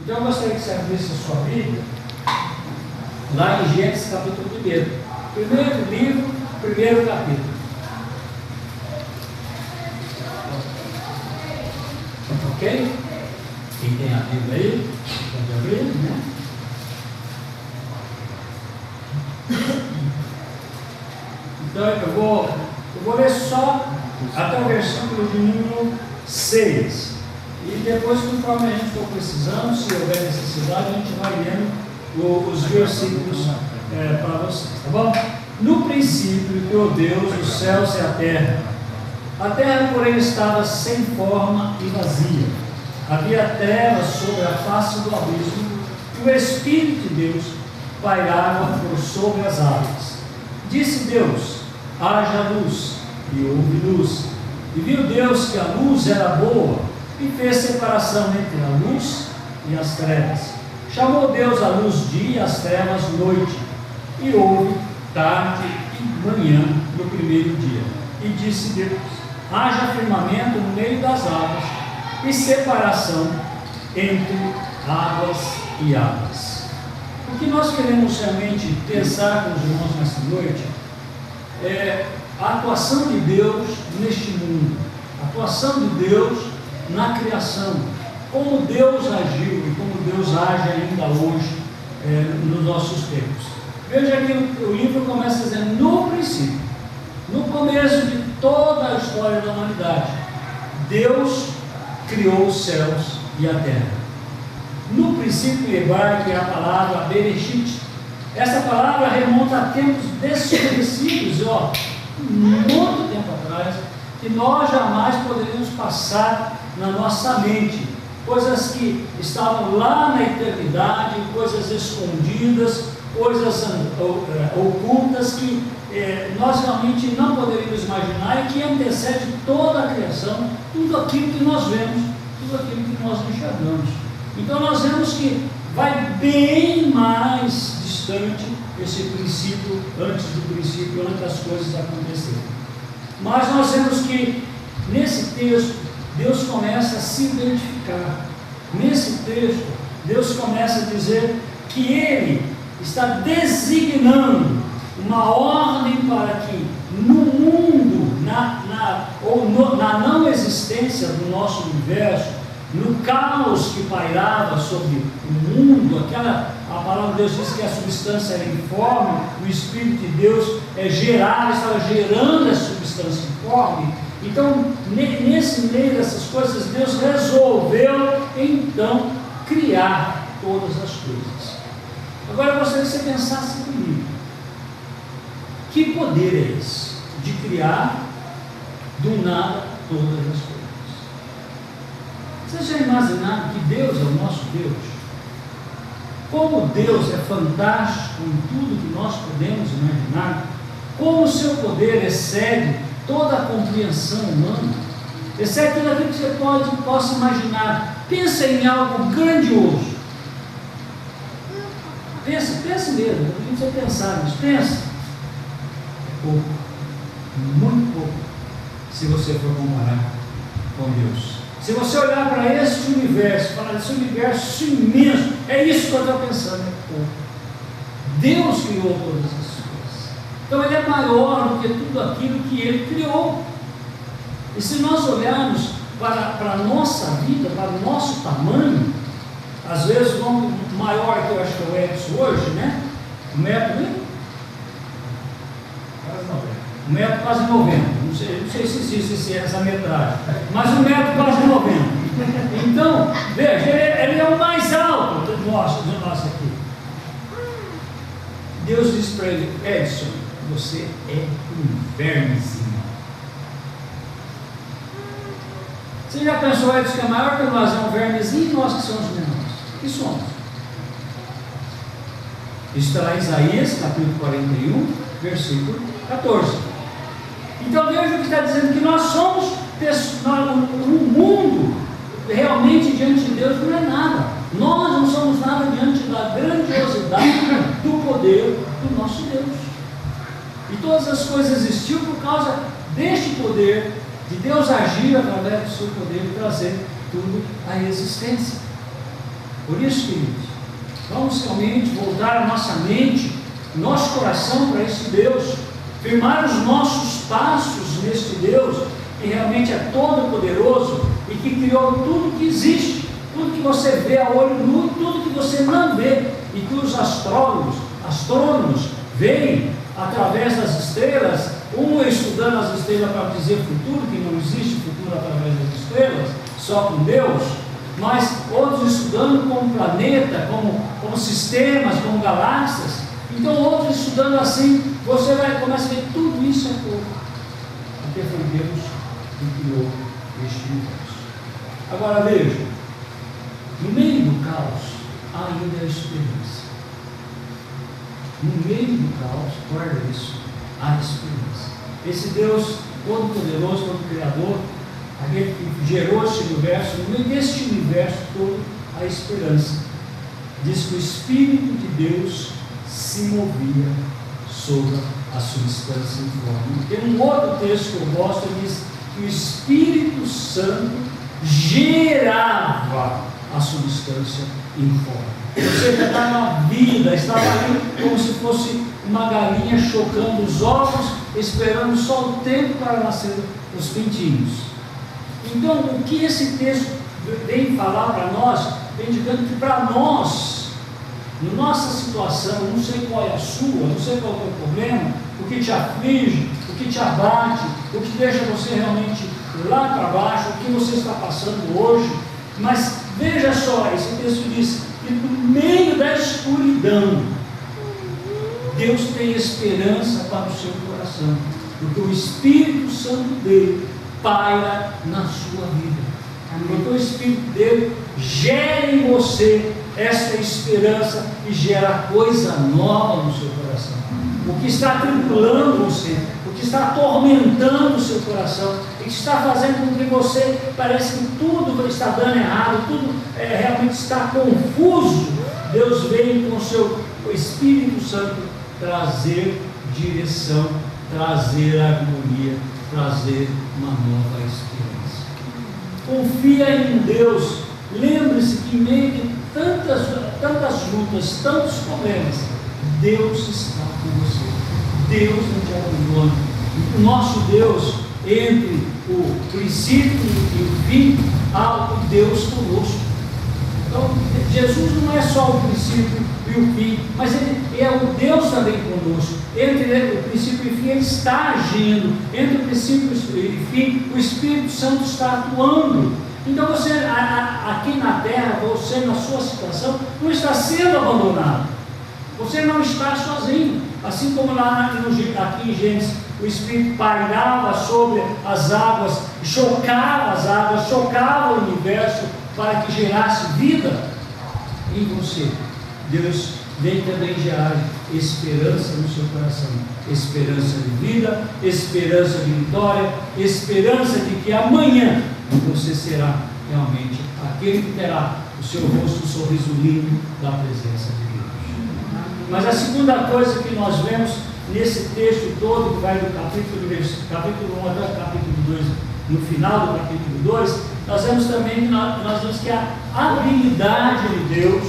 Então eu gostaria que você abrisse a sua Bíblia lá em Gênesis capítulo 1. Primeiro livro, primeiro capítulo. Ok? Quem tem a Bíblia aí, pode abrir, né? Então eu vou ler só até o versículo de número 6. E depois, conforme a gente for precisando, se houver necessidade, a gente vai lendo os versículos para vocês, tá bom? No princípio criou Deus os céus e a terra. A terra, porém, estava sem forma e vazia. Havia trevas sobre a face do abismo, e o Espírito de Deus pairava por sobre as águas. Disse Deus: haja luz, e houve luz. E viu Deus que a luz era boa, e fez separação entre a luz e as trevas. Chamou Deus a luz dia e as trevas noite. E houve tarde e manhã no primeiro dia. E disse Deus: haja firmamento no meio das águas, e separação entre águas e águas. O que nós queremos realmente pensar com os irmãos nesta noite é a atuação de Deus neste mundo, a atuação de Deus na criação, como Deus agiu e como Deus age ainda hoje nos nossos tempos. Veja que o livro começa dizendo: no princípio, no começo de toda a história da humanidade, Deus criou os céus e a terra. No princípio em hebraico é a palavra Bereshit. Essa palavra remonta a tempos desconhecidos, muito tempo atrás, que nós jamais poderíamos passar na nossa mente. Coisas que estavam lá na eternidade, coisas escondidas, coisas ocultas que nós realmente não poderíamos imaginar e que antecede toda a criação, tudo aquilo que nós vemos, tudo aquilo que nós enxergamos. Então nós vemos que vai bem mais distante esse princípio, antes do princípio, antes das coisas acontecerem. Mas nós vemos que nesse texto Deus começa a se identificar. Nesse texto Deus começa a dizer que Ele está designando uma ordem para que no mundo, na não existência do nosso universo, no caos que pairava sobre o mundo, a palavra de Deus diz que a substância era informe, o Espírito de Deus estava gerando a substância informe. Então, nesse meio dessas coisas, Deus resolveu então criar todas as coisas. Agora eu gostaria que você pensasse comigo: que poder é esse de criar do nada todas as coisas? Vocês já imaginaram que Deus é o nosso Deus? Como Deus é fantástico em tudo que nós podemos imaginar, como o seu poder excede toda a compreensão humana, excede tudo aquilo que você possa imaginar. Pensa em algo grandioso. Pense mesmo, não precisa pensar, mas pensa. É pouco, muito pouco, se você for comparar com Deus. Se você olhar para esse universo, falar desse universo imenso, é isso que eu estou pensando, é pouco. Deus criou todas as coisas. Então Ele é maior do que tudo aquilo que Ele criou. E se nós olharmos para a nossa vida, para o nosso tamanho, às vezes o maior que eu acho que é o Edson hoje, né? 1,90m quase 90. Não sei se existe essa metragem, mas 1,90m quase 90. Então, veja, ele é o mais alto do nosso aqui. Deus disse para ele: Edson, você é um vermezinho. Você já pensou, Edson, que é maior que nós, é um vermezinho, e nós que somos menores? Que somos? Isso está lá em Isaías, capítulo 41, versículo 14. Então veja o que está dizendo, que nós somos, o mundo realmente diante de Deus não é nada. Nós não somos nada diante da grandiosidade do poder do nosso Deus. E todas as coisas existiam por causa deste poder, de Deus agir através do seu poder e trazer tudo à existência. Por isso, queridos, vamos realmente voltar a nossa mente, nosso coração para esse Deus, firmar os nossos passos neste Deus, que realmente é todo poderoso e que criou tudo que existe, tudo que você vê a olho nu, tudo que você não vê, e que os astrônomos veem através das estrelas, um estudando as estrelas para dizer futuro, que não existe futuro através das estrelas, só com Deus, mas outros estudando como planeta, como sistemas, como galáxias. Então outros estudando assim, você começa a ver tudo isso é pouco, porque foi Deus que criou este universo. Agora veja, no meio do caos há ainda a esperança. No meio do caos, guarda isso, há esperança. Esse Deus todo-poderoso, todo-criador, aquele que gerou este universo, no meio deste universo todo, há esperança. Diz que o Espírito de Deus se movia sobre a substância informe. Tem um outro texto que eu gosto, diz que o Espírito Santo gerava a substância informe. Ou seja, estava na vida, estava ali como se fosse uma galinha chocando os ovos, esperando só o tempo para nascer os pintinhos. Então, o que esse texto vem falar para nós, vem indicando que para nós, na nossa situação, não sei qual é a sua, não sei qual é o teu problema, o que te aflige, o que te abate, o que deixa você realmente lá para baixo, o que você está passando hoje, mas veja só, esse texto diz que no meio da escuridão, Deus tem esperança para o seu coração, porque o Espírito Santo dele paira na sua vida. Porque o Espírito dele gera em você essa esperança e gera coisa nova no seu coração. O que está atribulando você, o que está atormentando o seu coração, o que está fazendo com que você parece que tudo está dando errado, tudo realmente está confuso, Deus vem com o seu Espírito Santo trazer direção, trazer harmonia, trazer uma nova esperança. Confia em Deus. Lembre-se que em meio de tantas lutas, tantos problemas, Deus está com você. Deus não te abandona. O nosso Deus, entre o princípio e o fim, há o Deus conosco. Então, Jesus não é só o princípio e o fim, mas Ele é o Deus também conosco. Entre o princípio e o fim, Ele está agindo. Entre o princípio e o fim, o Espírito Santo está atuando. Então você, aqui na terra, você na sua situação, não está sendo abandonado. Você não está sozinho. Assim como lá aqui em Gênesis, o Espírito pairava sobre as águas, chocava as águas, chocava o universo para que gerasse vida em você. Deus vem também gerar esperança no seu coração, esperança de vida, esperança de vitória, esperança de que amanhã você será realmente aquele que terá o seu rosto, um sorriso lindo da presença de Deus. Mas a segunda coisa que nós vemos nesse texto todo, que vai do capítulo 1 até o capítulo 2, no final do capítulo 2, nós vemos também que a habilidade de Deus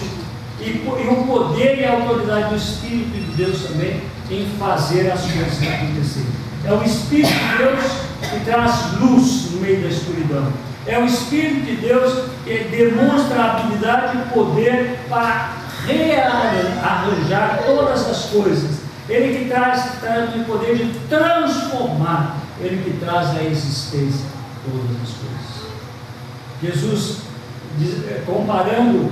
e o poder e a autoridade do Espírito de Deus também em fazer as coisas acontecerem. É o Espírito de Deus que traz luz no meio da escuridão. É o Espírito de Deus que demonstra a habilidade e poder para rearranjar todas as coisas. Ele que traz o poder de transformar. Ele que traz à existência todas as coisas. Jesus, comparando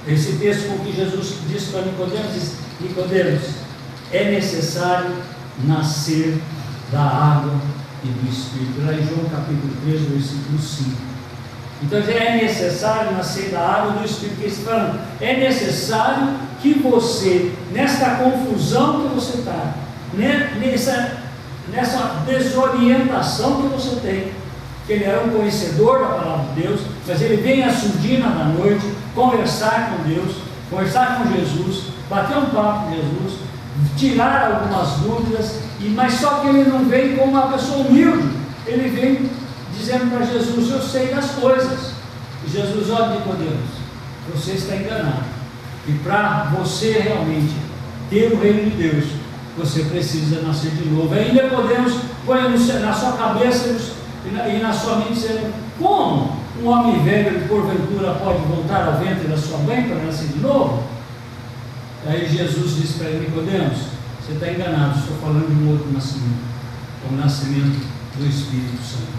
esse texto com o que Jesus disse para Nicodemos, diz: Nicodemos, é necessário nascer da água e do Espírito. Lá em João capítulo 3, versículo 5. Então é necessário nascer da água e do Espírito. Que está falando, é necessário que você, nesta confusão que você está, nessa desorientação que você tem, que ele era um conhecedor da palavra de Deus, mas ele vem à surdina da noite, conversar com Deus, conversar com Jesus, bater um papo com Jesus, tirar algumas dúvidas, mas só que ele não vem como uma pessoa humilde, ele vem dizendo para Jesus: eu sei das coisas. E Jesus: olha, Nicodemos, você está enganado. E para você realmente ter o reino de Deus, você precisa nascer de novo. Ainda podemos pôr na sua cabeça e na sua mente dizendo: como um homem velho porventura pode voltar ao ventre da sua mãe para nascer de novo? Aí Jesus disse para Nicodemos: você está enganado, estou falando de um outro nascimento, o nascimento do Espírito Santo.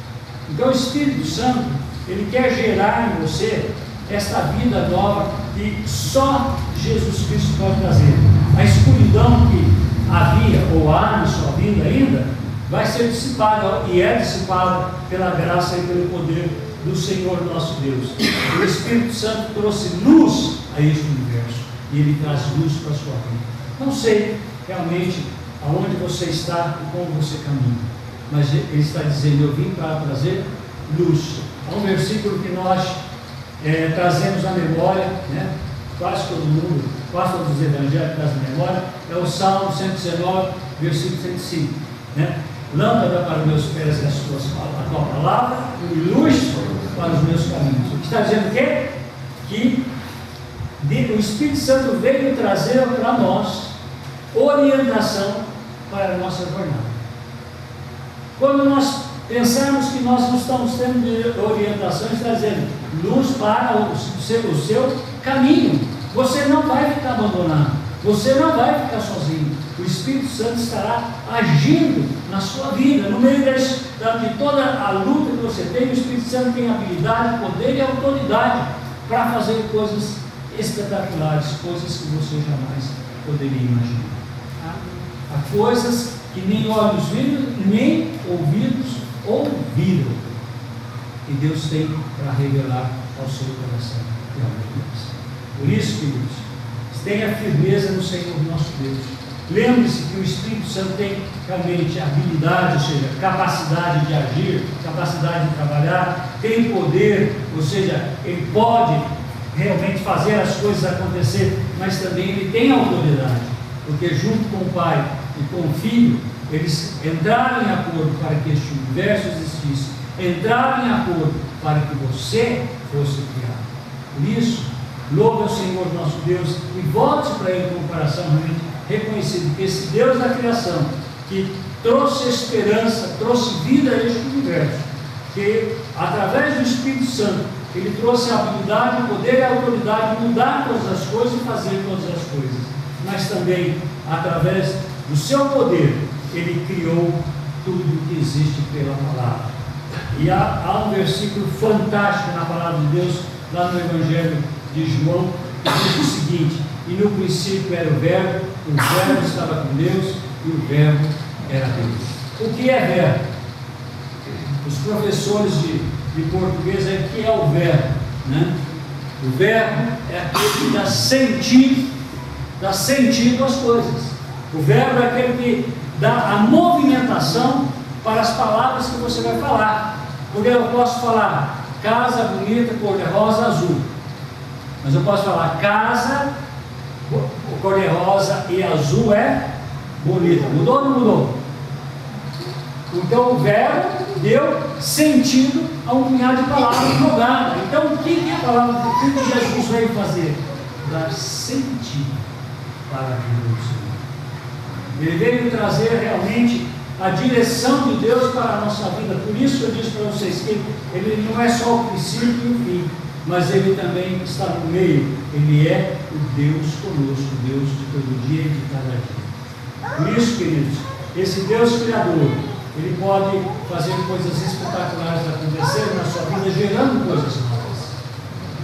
Então o Espírito Santo, ele quer gerar em você esta vida nova que só Jesus Cristo pode trazer. A escuridão que havia ou há na sua vida ainda vai ser dissipada, e é dissipada pela graça e pelo poder do Senhor nosso Deus. O Espírito Santo trouxe luz a este universo, e ele traz luz para a sua vida. Não sei realmente aonde você está e como você caminha, mas ele está dizendo: eu vim para trazer luz. Há um versículo que nós trazemos à memória, né? Quase todo mundo, quase todos os evangelhos trazem à memória, é o Salmo 119, versículo 105, né? Lâmpada para os meus pés é a tua palavra, e luz para os meus caminhos. O que está dizendo o quê? Que o Espírito Santo veio trazer para nós orientação para a nossa jornada. Quando nós pensamos que nós não estamos tendo orientação, está dizendo luz para o seu caminho. Você não vai ficar abandonado, você não vai ficar sozinho. O Espírito Santo estará agindo na sua vida, no meio de toda a luta que você tem. O Espírito Santo tem habilidade, poder e autoridade para fazer coisas espetaculares, coisas que você jamais poderia imaginar. Há coisas que nem olhos viram, nem ouvidos ouviram, e Deus tem para revelar ao seu coração e ao meu coração. Por isso, queridos, tenha firmeza no Senhor nosso Deus. Lembre-se que o Espírito Santo tem realmente habilidade, ou seja, capacidade de agir, capacidade de trabalhar, tem poder, ou seja, ele pode realmente fazer as coisas acontecer, mas também ele tem autoridade, porque junto com o Pai e com o Filho, eles entraram em acordo para que este universo existisse, entraram em acordo para que você fosse criado. Por isso, louve ao Senhor nosso Deus e volte para Ele com o coração realmente reconhecido que esse Deus da criação, que trouxe esperança, trouxe vida a este universo, que através do Espírito Santo, Ele trouxe a habilidade, o poder e a autoridade de mudar todas as coisas e fazer todas as coisas, mas também através do seu poder, Ele criou tudo que existe pela palavra. E há um versículo fantástico na palavra de Deus, lá no Evangelho de João, que diz o seguinte: e no princípio era o Verbo estava com Deus, e o Verbo era Deus. O que é verbo? Os professores de português é o que é o verbo, né? O verbo é aquele que dá sentido às coisas. O verbo é aquele que dá a movimentação para as palavras que você vai falar. Porque eu posso falar casa bonita, cor-de-rosa, azul, mas eu posso falar casa cor-de-rosa e azul é bonita. Mudou ou não mudou? Então o verbo deu sentido a um punhado de palavras jogadas. Então o que é a palavra? O que Jesus veio fazer? Dar sentido para a vida do Senhor. Ele veio trazer realmente a direção de Deus para a nossa vida. Por isso eu disse para vocês que Ele não é só o princípio e o fim, mas Ele também está no meio. Ele é o Deus conosco, o Deus de todo dia e de cada dia. Por isso, queridos, esse Deus Criador, Ele pode fazer coisas espetaculares acontecer na sua vida, gerando coisas novas.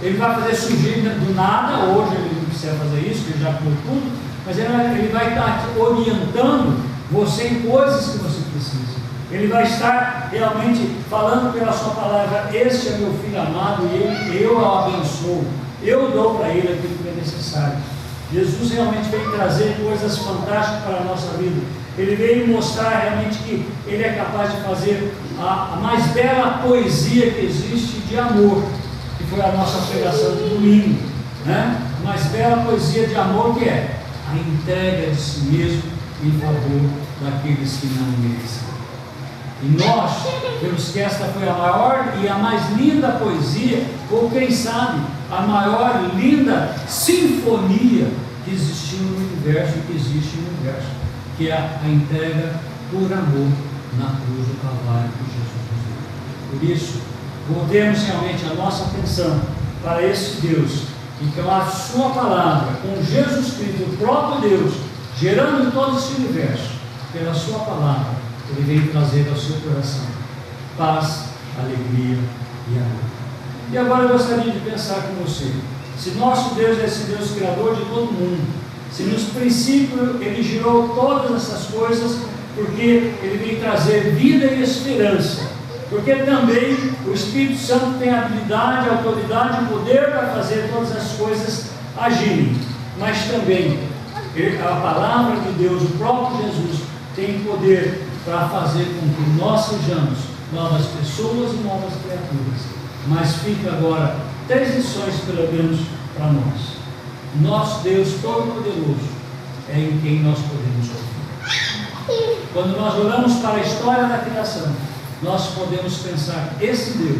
Ele vai fazer surgir do nada. Hoje Ele não precisa fazer isso, Ele já criou tudo, mas Ele vai estar orientando você em coisas que você precisa. Ele vai estar realmente falando pela sua palavra: este é meu filho amado, e eu o abençoo, eu dou para ele aquilo que é necessário. Jesus realmente veio trazer coisas fantásticas para a nossa vida. Ele veio mostrar realmente que Ele é capaz de fazer a mais bela poesia que existe de amor, que foi a nossa pregação de domingo, né? A mais bela poesia de amor, que é a entrega de si mesmo em favor daqueles que não merecem. E nós vemos que esta foi a maior e a mais linda poesia, ou quem sabe, a maior linda sinfonia que existiu no universo e que existe no universo, que é a entrega por amor na cruz do Calvário que Jesus nos deu. Por isso, voltemos realmente a nossa atenção para esse Deus, e com a sua palavra, com Jesus Cristo, o próprio Deus, gerando todo esse universo, pela sua palavra, Ele vem trazer ao seu coração paz, alegria e amor. E agora eu gostaria de pensar com você, se nosso Deus é esse Deus criador de todo mundo, se nos princípios Ele gerou todas essas coisas, porque Ele vem trazer vida e esperança, porque também o Espírito Santo tem a habilidade, a autoridade e o poder para fazer todas as coisas agirem, mas também a palavra de Deus, o próprio Jesus, tem poder para fazer com que nós sejamos novas pessoas e novas criaturas. Mas fica agora 3 lições pelo menos para nós. Nosso Deus Todo-Poderoso é em quem nós podemos confiar. Quando nós olhamos para a história da criação, nós podemos pensar, esse Deus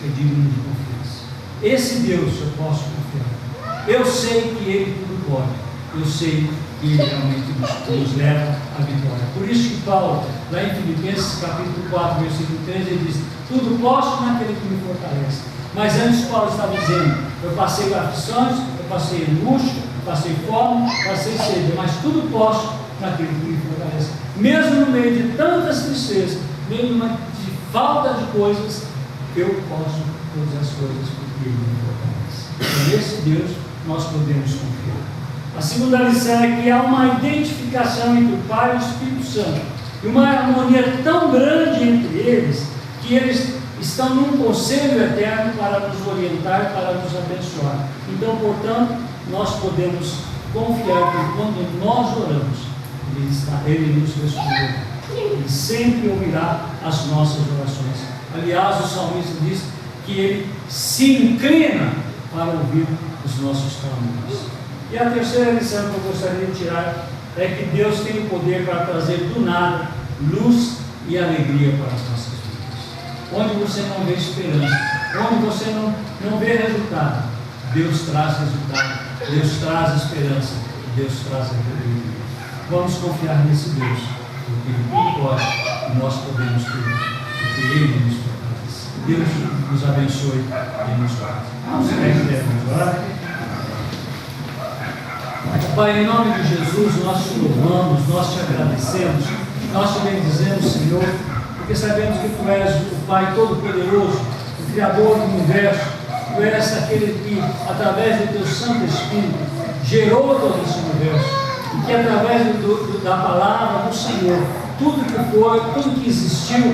é digno de confiança. Esse Deus eu posso confiar. Eu sei que Ele tudo pode. Eu sei que Ele realmente nos leva à vitória. Por isso que Paulo, lá em Filipenses capítulo 4, versículo 13, ele diz: tudo posso naquele que me fortalece. Mas antes Paulo estava dizendo: eu passei aflições, eu passei luxo, eu passei fome, passei sede, mas tudo posso naquele que me fortalece. Mesmo no meio de tantas tristezas, mesmo de falta de coisas, eu posso todas as coisas porque Ele me fortalece. Então, nesse Deus nós podemos confiar. A segunda lição é que há uma identificação entre o Pai e o Espírito Santo, e uma harmonia tão grande entre eles, que eles estão num conselho eterno para nos orientar, para nos abençoar. Então, portanto, nós podemos confiar que quando nós oramos, Ele nos responderá. Ele sempre ouvirá as nossas orações. Aliás, o salmista diz que Ele se inclina para ouvir os nossos clamores. E a terceira lição que eu gostaria de tirar é que Deus tem o poder para trazer do nada luz e alegria para as nossas vidas. Onde você não vê esperança, onde você não vê resultado, Deus traz resultado, Deus traz esperança, Deus traz alegria. Vamos confiar nesse Deus, porque Ele tudo pode e nós podemos tudo, porque Ele nos fortalece. Deus nos abençoe e nos guarde. Vamos orar. Pai, em nome de Jesus, nós te louvamos, nós te agradecemos, nós te bendizemos, Senhor, porque sabemos que Tu és o Pai Todo-Poderoso, o Criador do Universo. Tu és aquele que, através do Teu Santo Espírito, gerou todo esse universo, e que através da palavra do Senhor, tudo que foi, tudo que existiu,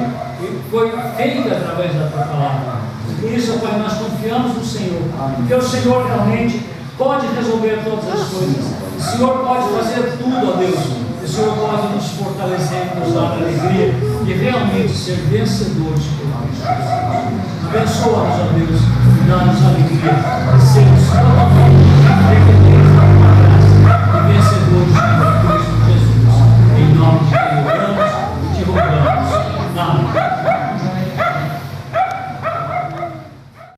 foi feito através da Tua palavra. Por isso, Pai, nós confiamos no Senhor, porque o Senhor realmente pode resolver todas as coisas. O Senhor pode fazer tudo, ó Deus. O Senhor pode nos fortalecer, nos dar alegria e realmente ser vencedores por Cristo. Abençoa-nos, ó Deus, e dá-nos alegria e sermos